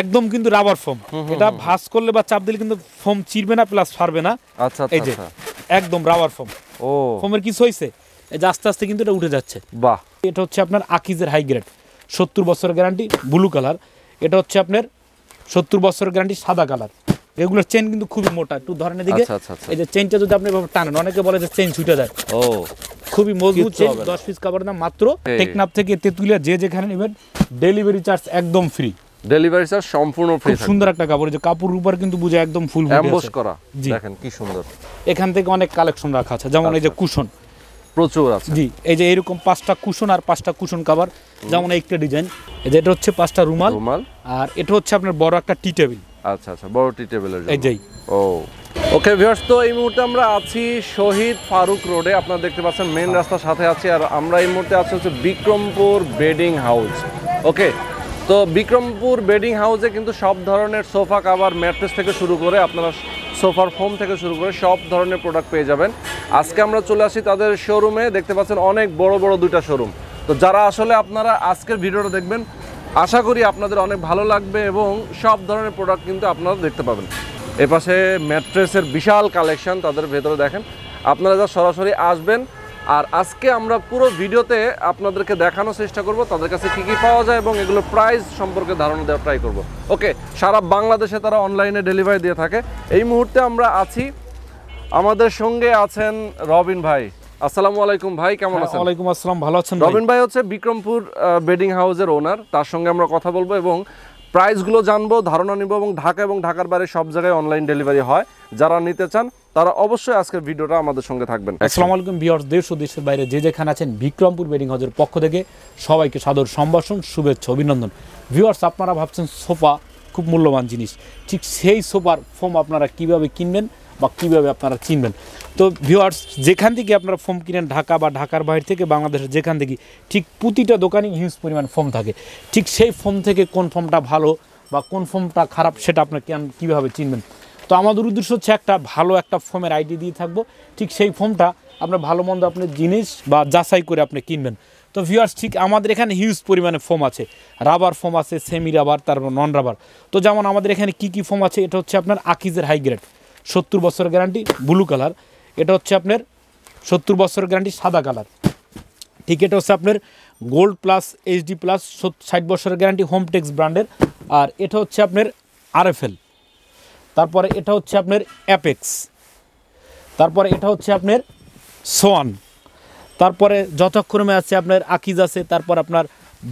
একদম কিন্তু rubber foam, এটা ভাঁজ করলে বা চাপ দিলে কিন্তু ফোম চিরবে না প্লাস ফারবে না। আচ্ছা এই যে একদম রাবার ফোম। ও ফোমের কিছু হয়েছে, এই যে আস্তে আস্তে কিন্তু এটা উঠে যাচ্ছে। বাহ, এটা হচ্ছে আপনার আকিজের হাই গ্রেড 70 বছরের গ্যারান্টি ব্লু কালার। এটা হচ্ছে আপনার 70 বছরের গ্যারান্টি সাদা কালার। এগুলোর চেন কিন্তু খুবই মোটা, একটু ধরেন এদিকে। এই যে চেনটা যদি আপনি এভাবে টানেন, অনেকে বলে যে চেন ছুটে যায়। ও খুবই মজবুত চেন, 10 পিস কাপড় দাম মাত্র। টেকনাফ থেকে তেতুলিয়া যে যেখানে নেবেন ডেলিভারি চার্জ একদম ফ্রি। ডেলিভারি চার্জ সম্পূর্ণ ফ্রি। খুব সুন্দর একটা কাপড়, যে কাপড়ের উপর কিন্তু বুঝে একদম ফুল এমবস করা, দেখেন কি সুন্দর। এখান থেকে অনেক কালেকশন রাখা আছে, যেমন এই যে কুশন প্রচুর আছে। জি, এই যে এরকম 5টা কুশন আর 5টা কুশন কভার, যেমন একটা ডিজাইন। এই যে এটা হচ্ছে 5টা রুমাল, আর এটা হচ্ছে আপনার বড় একটা টি টেবিল। আচ্ছা আচ্ছা, বড় টি টেবিলের জন্য। এই যে ও ওকে ভিউয়ার্স, তো এই মুহূর্তে আমরা আছি শহীদ ফারুক রোডে, আপনারা দেখতে পাচ্ছেন মেইন রাস্তার সাথে আছি। আর আমরা এই মুহূর্তে আছি হচ্ছে বিক্রমপুর বেডিং হাউস। ওকে, তো বিক্রমপুর বেডিং হাউসে কিন্তু সব ধরনের সোফা কাভার, ম্যাট্রেস থেকে শুরু করে আপনারা সোফার ফোম থেকে শুরু করে সব ধরনের প্রোডাক্ট পেয়ে যাবেন। আজকে আমরা চলে আসি তাদের শোরুমে, দেখতে পাচ্ছেন অনেক বড় বড় দুইটা শোরুম। তো যারা আসলে আপনারা আজকের ভিডিওটা দেখবেন, আশা করি আপনাদের অনেক ভালো লাগবে এবং সব ধরনের প্রোডাক্ট কিন্তু আপনারা দেখতে পাবেন। এপাশে ম্যাট্রেসের বিশাল কালেকশন, তাদের ভেতরে দেখেন। আপনারা যা সরাসরি আসবেন, আর আজকে আমরা পুরো ভিডিওতে আপনাদেরকে দেখানোর চেষ্টা করব তাদের কাছে কী কী পাওয়া যায় এবং এগুলোর প্রাইস সম্পর্কে ধারণা দেওয়ার ট্রাই করব। ওকে, সারা বাংলাদেশে তারা অনলাইনে ডেলিভারি দিয়ে থাকে। এই মুহূর্তে আমরা আছি, আমাদের সঙ্গে আছেন রবিন ভাই। আসসালামু আলাইকুম ভাই, কেমন আছেন? ওয়ালাইকুম আসসালাম, ভালো আছেন? রবিন ভাই হচ্ছে বিক্রমপুর বেডিং হাউসের ওনার, তার সঙ্গে আমরা কথা বলবো এবং প্রাইসগুলো জানবো, ধারণা নিব এবং ঢাকা এবং ঢাকার বাইরে সব জায়গায় অনলাইন ডেলিভারি হয়। যারা নিতে চান তারা অবশ্যই আজকের ভিডিওটা আমাদের সঙ্গে থাকবেন। আসসালামু আলাইকুম ভিউয়ার্স, দেশ ও দেশের বাইরে যে যেখানে আছেন, বিক্রমপুর বেডিং হাউসের পক্ষ থেকে সবাইকে সাদর সম্ভাষণ, শুভেচ্ছা, অভিনন্দন। ভিউয়ার্স, আপনারা ভাবছেন সোফা খুব মূল্যবান জিনিস, ঠিক সেই সোফার ফোম আপনারা কিভাবে কিনবেন বা কীভাবে আপনারা চিনবেন। তো ভিউয়ার্স, যেখান থেকে আপনারা ফোম কিনেন, ঢাকা বা ঢাকার বাইরে থেকে বাংলাদেশের যেখান থেকে, ঠিক প্রতিটা দোকানে হিউজ পরিমাণ ফোম থাকে। ঠিক সেই ফোম থেকে কোন ফোমটা ভালো বা কোন ফোমটা খারাপ সেটা আপনারা কীভাবে চিনবেন। তো আমাদের উদ্দেশ্য হচ্ছে একটা ভালো একটা ফোমের আইডি দিয়ে থাকবো, ঠিক সেই ফোমটা আপনার ভালো মন্দ আপনার জিনিস বা যাচাই করে আপনি কিনবেন। তো ভিউয়ার্স, ঠিক আমাদের এখানে হিউজ পরিমাণে ফোম আছে, রাবার ফোম আছে, সেমি রাবার, তারপর নন রাবার। তো যেমন আমাদের এখানে কী কী ফোম আছে, এটা হচ্ছে আপনার আকিজের হাই গ্রেড 70 বছরের গ্যারান্টি ব্লু কালার। এটা হচ্ছে আপনার 70 বছরের গ্যারান্টি সাদা কালার। ঠিক, এটা হচ্ছে আপনার গোল্ড প্লাস এইচডি প্লাস 60 বছরের গ্যারান্টি হোমটেক্স ব্র্যান্ডের। আর এটা হচ্ছে আপনার আরএফএল। তারপরে এটা হচ্ছে আপনার অ্যাপেক্স। তারপরে এটা হচ্ছে আপনার সোয়ান। তারপরে যথাক্রমে আছে আপনার আকিজ আছে, তারপর আপনার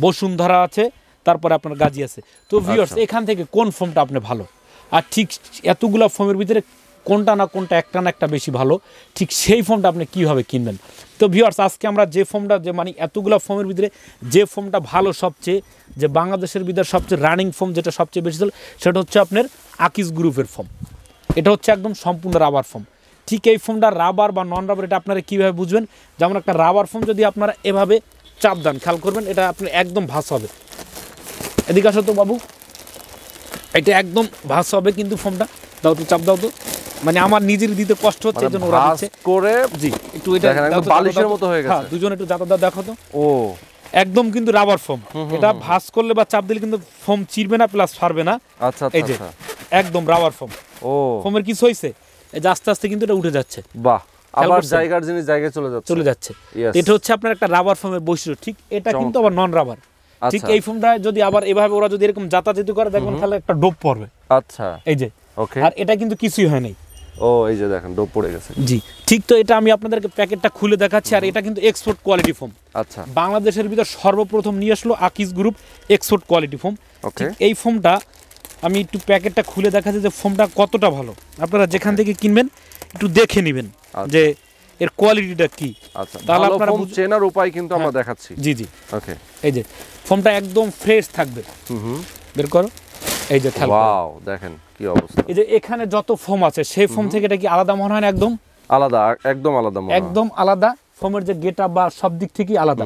বসুন্ধরা আছে, তারপরে আপনার গাজী আছে। তো ভিউয়ার্স, এখান থেকে কোন ফোমটা আপনি ভালো, আর ঠিক এতগুলো ফোমের ভিতরে কোনটা না কোনটা একটা না একটা বেশি ভালো, ঠিক সেই ফোমটা আপনি কীভাবে কিনবেন। তো ভিউয়ার্স, আজকে আমরা যে ফোমটা, যে মানে এতগুলো ফোমের ভিতরে যে ফোমটা ভালো সবচেয়ে, যে বাংলাদেশের ভিতরে সবচেয়ে রানিং ফোম যেটা সবচেয়ে বেশি চলে, সেটা হচ্ছে আপনার আকিজ গ্রুপের ফোম। এটা হচ্ছে একদম সম্পূর্ণ রাবার ফোম। ঠিক এই ফোমটা রাবার বা নন রাবার এটা আপনারা কীভাবে বুঝবেন। যেমন একটা রাবার ফোম যদি আপনারা এভাবে চাপ দেন, খেয়াল করবেন এটা আপনি একদম ভাস হবে। এদিকে আসো তো বাবু, এটা একদম ভাস হবে কিন্তু ফোমটা। দাও তো, চাপ দাও তো, মানে আমার নিজের দিতে কষ্ট হচ্ছে, এই জন্য ওরা দিচ্ছে করে। জি, একটু এটা বালিশের মতো হয়ে গেছে। হ্যাঁ, দুজন একটু জাতা দাও, দেখো তো। ও একদম কিন্তু রাবার ফোম, এটা ভাঁজ করলে বা চাপ দিলে কিন্তু ফোম চিরবে না প্লাস ফারবে না। আচ্ছা, এই যে একদম রাবার ফোম। ও ফোমের কিছু হইছে, এই যে আস্তে আস্তে কিন্তু এটা উঠে যাচ্ছে। বাহ, আবার জায়গার জিনিস জায়গায় চলে যাচ্ছে। এটা হচ্ছে আপনার একটা রাবার ফোমের বৈশিষ্ট্য। ঠিক, এটা কিন্তু আবার নন রাবার। ঠিক, এই ফোমটা যদি আবার এভাবে ওরা যদি এরকম যাতাযাত করে, দেখবেন তাহলে একটা ডোপ পড়বে। আচ্ছা, এই যে ওকে, আর এটা কিন্তু কিছুই হয় নাই। ও এই যে দেখেন ডোপ পড়ে গেছে। জি ঠিক, তো এটা আমি আপনাদেরকে প্যাকেটটা খুলে দেখাচ্ছি। আর এটা কিন্তু এক্সপোর্ট কোয়ালিটি ফোম। আচ্ছা, বাংলাদেশের ভিতর সর্বপ্রথম নিয়ে আসলো Akij group export quality foam. Okay, এই ফোমটা আমি একটু প্যাকেটটা খুলে দেখাচ্ছি যে ফোমটা কতটা ভালো। আপনারা যেখান থেকে কিনবেন একটু দেখে নেবেন যে এর কোয়ালিটিটা কি। আচ্ছা, তাহলে আপনারা চেনার উপায় কিন্তু আমরা দেখাচ্ছি। জি জি, ওকে, এই যে ফোমটা একদম ফ্রেশ থাকবে। বের করো, এই যে খেয়াল করো, ওয়াও দেখেন কি অবস্থা। এই যে এখানে যত ফোম আছে সেই ফোম থেকে এটা কি আলাদা মনে হয় না? একদম আলাদা, একদম আলাদা, একদম আলাদা। ফোমের যে গেটআপ বা সব দিক থেকেই আলাদা।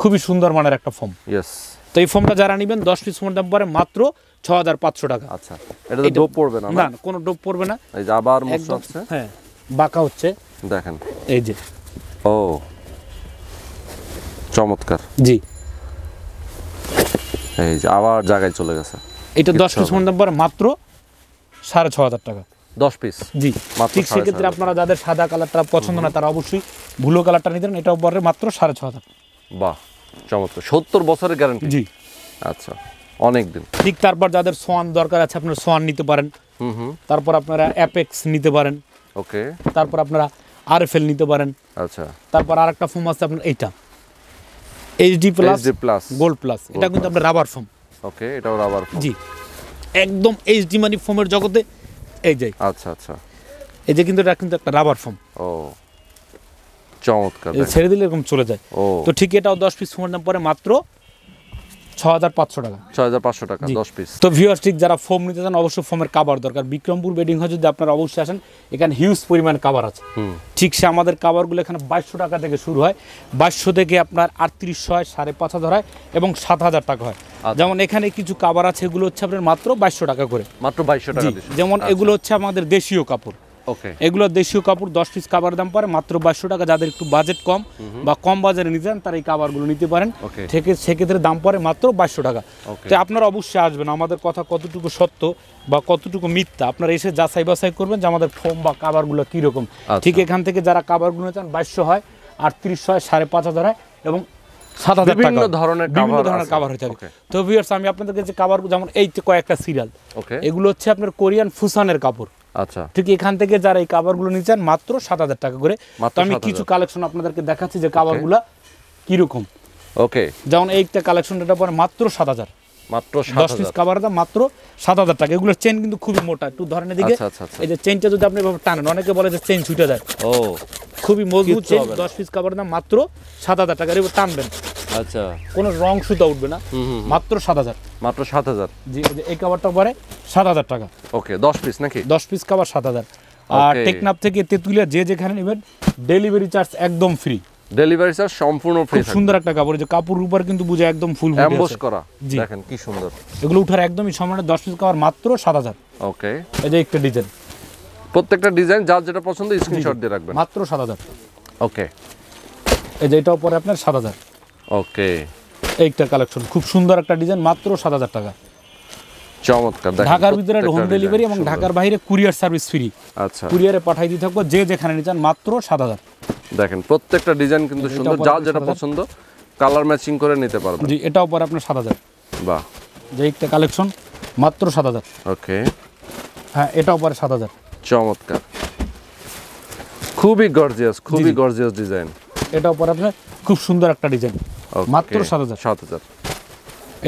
খুবই সুন্দর মানের একটা ফোম। ইয়েস। তো এই ফোমটা যারা নেবেন 10 পিস ফোম দাম পড়ে মাত্র 6500 টাকা। আচ্ছা, এটা তো ডোপ পড়বে না? না, কোনো ডোপ পড়বে না। এই যে আবার মোটা হচ্ছে, হ্যাঁ বাঁকা হচ্ছে, দেখেন এই যে। ও চমৎকার। জি, এই যে আবার জায়গায় চলে গেছে। এটা 10 পিস ফোন দাম পড়ে মাত্র 6,500 টাকা। 10 পিস জি, ঠিক সেক্ষেত্রে আপনারা যাদের সাদা কালারটা পছন্দ না তারা অবশ্যই ব্লু কালারটা নিতে পারেন, এটাও পড়ে মাত্র 6,500। বাহ, চমৎকার। 70 বছরের গ্যারান্টি। জি, আচ্ছা, অনেক দিন। ঠিক তারপর যাদের সোয়ান দরকার আছে আপনারা সোয়ান নিতে পারেন। তারপর আপনারা অ্যাপেক্স নিতে পারেন। ওকে। তারপর আপনারা আরএফএল নিতে পারেন। আচ্ছা। তারপর আরেকটা ফোম আছে আপনার এইটা এইচডি প্লাস গোল্ড প্লাস, এটা কিন্তু আপনার রাবার ফোম। ওকে, এটাও রাবার ফোম। জি, একদম এইচডি মানে ফোমের জগতে এই যে। আচ্ছা আচ্ছা, এই যে কিন্তু এটা কিন্তু একটা রাবার ফোম। ও চমৎকার, ছেড়ে দিলে এরকম চলে যায়। তো ঠিক এটাও 10 পিস ফোমের দাম পড়ে মাত্র 6,500 টাকা। 6,500 টাকা 10 পিস। তো ভিউয়ার্স, ঠিক যারা ফোম নিতে চান অবশ্যই ফোমের কাভার দরকার। বিক্রমপুর বেডিং হাউস যদি আপনারা অবশ্যই আসেন, এখানে হিউজ পরিমাণ কাভার আছে। ঠিক সে আমাদের কাভারগুলো এখানে 2200 টাকা থেকে শুরু হয়, 2200 থেকে আপনার 3800 হয়, 5,500 হয় এবং 7,000 টাকা হয়। যেমন এখানে কিছু কাভার আছে, এগুলো হচ্ছে আপনার মাত্র 2200 টাকা করে। মাত্র 2200 টাকা। যেমন এগুলো হচ্ছে আমাদের দেশীয় কাপড়। ওকে, এগুলো দেশীয় কাপড় 10 পিস কাভার দাম পড়ে মাত্র 2200 টাকা। যাদের একটু বাজেট কম বা কম বাজারে নিতে চান তারা এই কাভারগুলো নিতে পারেন। সেক্ষেত্রে দাম পড়ে মাত্র 2200 টাকা। তো আপনারা অবশ্যই আসবেন, আমাদের কথা কতটুকু সত্য বা কতটুকু মিথ্যা আপনারা এসে যাচাই বাছাই করবেন যে আমাদের ফোম বা কাভারগুলো কীরকম। ঠিক এখান থেকে যারা কাভারগুলো চান 2200 হয়, 3800 হয়, 5,500 হয় এবং 7,000 টাকা। বিভিন্ন ধরনের কাভার হয়ে থাকে। তো ভিউয়ার্স, আমি আপনাদেরকে যে কাভার, যেমন এই কয়েকটা সিরিয়াল, এগুলো হচ্ছে আপনার কোরিয়ান ফুসানের কাপড়। আচ্ছা, ঠিক এখান থেকে যারা এই কাভারগুলো নিচ্ছেন মাত্র 7,000 টাকা করে। তো আমি কিছু কালেকশন আপনাদেরকে দেখাচ্ছি যে কাভারগুলো কিরকম। ওকে, যেমন এইটা কালেকশন, এটা পরে মাত্র 7,000। মাত্র 10 পিস কাভার দাম মাত্র 7,000 টাকা। এগুলোর চেন কিন্তু খুবই মোটা, একটু ধরেন এদিকে। এই যে চেনটা যদি আপনি এভাবে টানেন, অনেকে বলে যে চেন ছুটে যায়। ও, খুবই মজবুত চেন। 10 পিস কাভার দাম মাত্র 7,000 টাকা। এবার টানবেন, আচ্ছা, কোনো রং সুতা উঠবে না, মাত্র 7,000। মাত্র 7,000। জি, এই কাভারটা পরে 7,000 টাকা। ওকে, 10 পিস নাকি? 10 পিস কাভার 7,000। আর টেকনাফ থেকে তেতুলিয়া যে যেখানে নেবেন ডেলিভারি চার্জ একদম ফ্রি। ডেলিভারি চার্জ সম্পূর্ণ ফ্রি। খুব সুন্দর একটা কাপড়, যে কাপড়ের উপর কিন্তু বুঝে একদম ফুল এমবস করা। দেখেন কি সুন্দর। এগুলো উঠার একদমই সম্মান। 10 পিস কাভার মাত্র 7,000। ওকে, এই যে একটা ডিজাইন, প্রত্যেকটা ডিজাইন যার যেটা পছন্দ স্ক্রিনশট দিয়ে রাখবেন। মাত্র 7,000। ওকে, এই যে এটাও পরে আপনার 7,000। ওকে, এইটা কালেকশন খুব সুন্দর একটা ডিজাইন, মাত্র 7,000 টাকা। চমৎকার। ঢাকার ভিতরে হোম ডেলিভারি এবং ঢাকার বাইরে কুরিয়ার সার্ভিস ফ্রি। আচ্ছা, কুরিয়ারে পাঠিয়ে দিতে থাকবো যে যেখানে নিচ্ছেন, মাত্র 7,000। দেখেন প্রত্যেকটা ডিজাইন কিন্তু সুন্দর, যার যেটা পছন্দ কালার ম্যাচিং করে নিতে পারবেন। জি, এটাও পরে আপনার 7,000। বাহ, যে একটা কালেকশন মাত্র 7,000। ওকে, হ্যাঁ, এটাও পরে 7,000। চমৎকার, খুবই গর্জিয়াস, খুবই গর্জিয়াস ডিজাইন। এটাও পরে আপনার খুব সুন্দর একটা ডিজাইন, মাত্র 7,000। 7,000।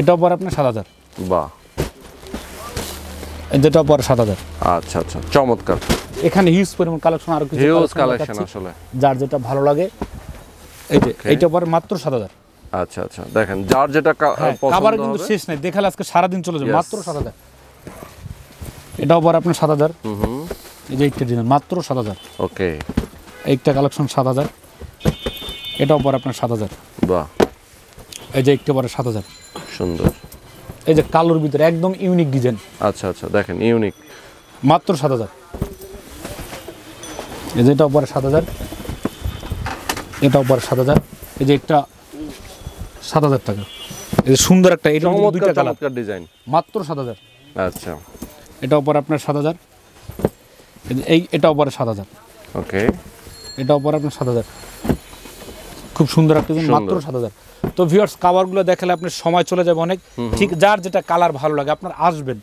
এটাও পরে আপনার 7,000। বাহ, যেটাও পরে 7,000। আচ্ছা আচ্ছা, চমৎকার। এখানে হিউজ পরিমাণ কালেকশন, আরো কিছু হিউজ কালেকশন আসলে, যার যেটা ভালো লাগে। এই যে এইটা পরে মাত্র 7,000। আচ্ছা আচ্ছা, দেখেন যার যেটা পছন্দ। খাবার কিন্তু শেষ নাই, দেখালে আজকে সারা দিন চলে যাবে। মাত্র 7,000। এটাও পরে আপনার 7,000। এই যে একটা ডিজাইন মাত্র 7,000। ওকে, একটা কালেকশন 7,000। এটাও পরে আপনার 7,000। বাহ, এই যে একটা পরে 7,000। সুন্দর। এই যে কালোর ভিতরে একদম ইউনিক ডিজাইন। আচ্ছা আচ্ছা, দেখেন ইউনিক, মাত্র 7,000। এই যে এটাও পরে 7,000। এটাও পরে 7,000। এই যে একটা 7,000 টাকা। এই যে সুন্দর একটা, এটা দুইটা কালার ডিজাইন, মাত্র 7,000। আচ্ছা, এটাও পরে আপনার 7,000। এই এটাও পরে 7,000। ওকে, এটাও পরে আপনার 7,000। খুব সুন্দর একটা ডিজাইন, মাত্র 7,000। তো ভিউয়ার্স, কাভারগুলো দেখালে আপনার সময় চলে যাবে অনেক। ঠিক যার যেটা কালার ভালো লাগে আপনার আসবেন,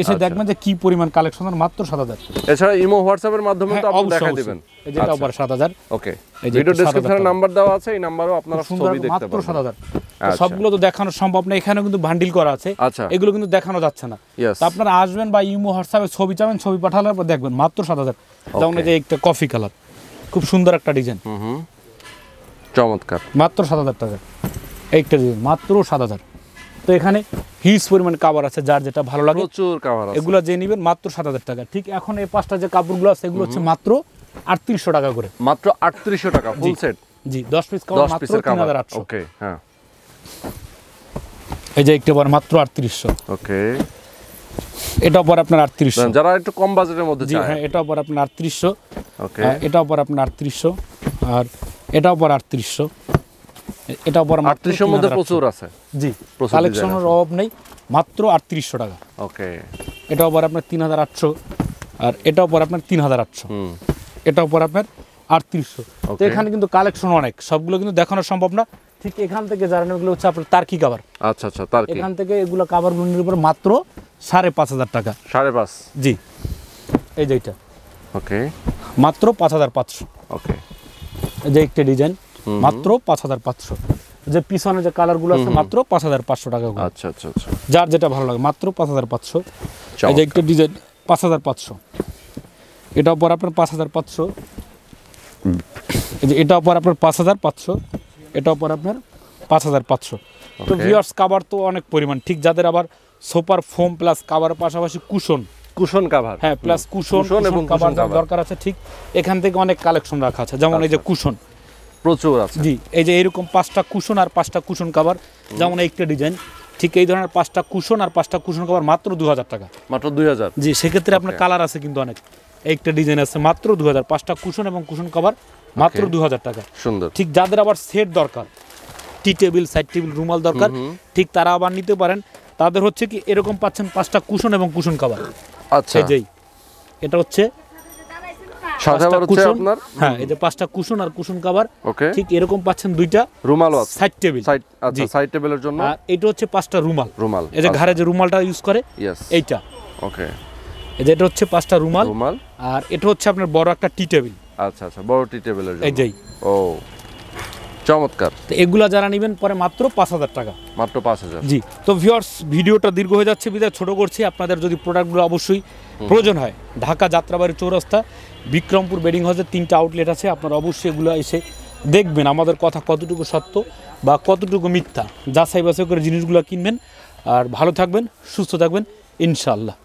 এসে দেখবেন যে কি পরিমাণ কালেকশন। মাত্র 7,000। এছাড়া ইমো হোয়াটসঅ্যাপের মাধ্যমে তো আপনি দেখাই দিবেন। যেটা আবার 7,000। ওকে, ভিডিও ডেসক্রিপশনে নাম্বার দেওয়া আছে, এই নাম্বারও আপনারা ছবি দেখতে পাবেন। মাত্র 7,000। সবগুলো তো দেখানো সম্ভব না, এখানেও কিন্তু বান্ডিল করা আছে, এগুলো কিন্তু দেখানো যাচ্ছে না। তো আপনারা আসবেন বা ইমো হোয়াটসঅ্যাপে ছবি চাবেন, ছবি পাঠালে পর দেখবেন মাত্র 7,000। যেমন এই যে একটা কফি কালার, খুব সুন্দর একটা ডিজাইন, চমৎকার, মাত্র 7,000 টাকা। এইটা ডিজাইন মাত্র 7,000। তো এখানে হিউজ পরিমাণ কাভার আছে, যার যেটা ভালো লাগে প্রচুর কাভার আছে, এগুলো যে নেবেন মাত্র 7,000 টাকা। ঠিক এখন এই পাঁচটা যে কাপড়গুলো আছে এগুলো হচ্ছে মাত্র 3800 টাকা করে। মাত্র 3800 টাকা ফুল সেট। জি, 10 পিস কাভার মাত্র 3,800। ওকে, হ্যাঁ, এই যে একটা বার মাত্র 3800। ওকে, এটাও পর আপনার 3800, যারা একটু কম বাজেটের মধ্যে চায়। হ্যাঁ, এটাও পর আপনার 3800। ওকে, এটাও পর আপনার 3800। আর এটাও পর 3800। এটাও পর 3800 এর মধ্যে প্রচুর আছে। জি, কালেকশনের অভাব নেই। মাত্র 3800 টাকা। ওকে, এটাও পরে আপনার 3800, আর এটাও পরে আপনার 3800, এটাও পরে আপনার 3800। তো এখানে কিন্তু কালেকশন অনেক, সবগুলো কিন্তু দেখানো সম্ভব না। ঠিক এখান থেকে যারা এগুলো হচ্ছে আপনার তার্কি কাভার। আচ্ছা আচ্ছা, তার্কি। এখান থেকে এগুলো কাভারগুলোর উপর মাত্র 5500 টাকা। 5.5? জি, এই যে এটা। ওকে, মাত্র 5500। ওকে, এই যে একটা ডিজাইন মাত্র 5500। যে পিছনে যে কালারগুলো আছে মাত্র 5500 টাকা। আচ্ছা আচ্ছা আচ্ছা, যার যেটা ভালো লাগে মাত্র 5500। এই যে একটা ডিজাইন 5500, এটাও পর আপনার 5500। এই যে এটাও পর আপনার 5500, এটাও পর আপনার 5500। তো ভিউয়ার্স কাভার তো অনেক পরিমাণ, ঠিক যাদের আবার সোফার ফোম প্লাস কাভার পাশাপাশি কুশন কাভার, হ্যাঁ প্লাস কুশন এবং কাভার দরকার আছে, ঠিক এখান থেকে অনেক কালেকশন রাখা আছে। যেমন এই যে কুশন প্রচুর আছে। জি, এই যে এরকম 5টা কুশন আর 5টা কুশন কাভার, যেমন একটা ডিজাইন, ঠিক এই ধরনের 5টা কুশন আর 5টা কুশন কাভার মাত্র 2000 টাকা। মাত্র 2000? জি, সেক্ষেত্রে আপনার কালার আছে কিন্তু অনেক। একটা ডিজাইন আছে মাত্র 2000, 5টা কুশন এবং কুশন কাভার মাত্র 2000 টাকা। সুন্দর। ঠিক যাদের আবার সেট দরকার, টি টেবিল, সাইড টেবিল, রুমাল দরকার, ঠিক তারা আবার নিতে পারেন। তাদের হচ্ছে কি এরকম পাচ্ছেন 5টা কুশন এবং কুশন কাভার। আচ্ছা, এই এটা হচ্ছে সাথে আবার হচ্ছে আপনার, হ্যাঁ এই যে 5টা কুশন আর কুশন কাভার। ওকে, ঠিক এরকম পাচ্ছেন 2টা রুমাল আছে সাইড টেবিল। আচ্ছা, সাইড টেবিলের জন্য। আর এটা হচ্ছে 5টা রুমাল। এই যে আচ্ছা। ঘাড়ে যে রুমালটা ইউজ করে এইটা। ওকে, এই যে এটা হচ্ছে 5টা রুমাল। আর এটা হচ্ছে আপনার বড় একটা টি টেবিল। আচ্ছা আচ্ছা, বড় টি টেবিলের জন্য। এই যেই, ও চমৎকার। তো এগুলা যারা নেবেন পরে মাত্র 5000 টাকা। মাত্র 5000? জি। তো ভিউয়ার্স ভিডিওটা দীর্ঘ হয়ে যাচ্ছে বিধায় ছোট করছি। আপনাদের যদি প্রোডাক্টগুলো অবশ্যই প্রয়োজন হয়, ঢাকা যাত্রাবাড়ি চৌরাস্তা বিক্রমপুর বেডিং হাউসের 3টা আউটলেট আছে। আপনারা অবশ্যই এগুলো এসে দেখবেন আমাদের কথা কতটুকু সত্য বা কতটুকু মিথ্যা, যাচাই বাছাই করে জিনিসগুলো কিনবেন। আর ভালো থাকবেন, সুস্থ থাকবেন ইনশাআল্লাহ।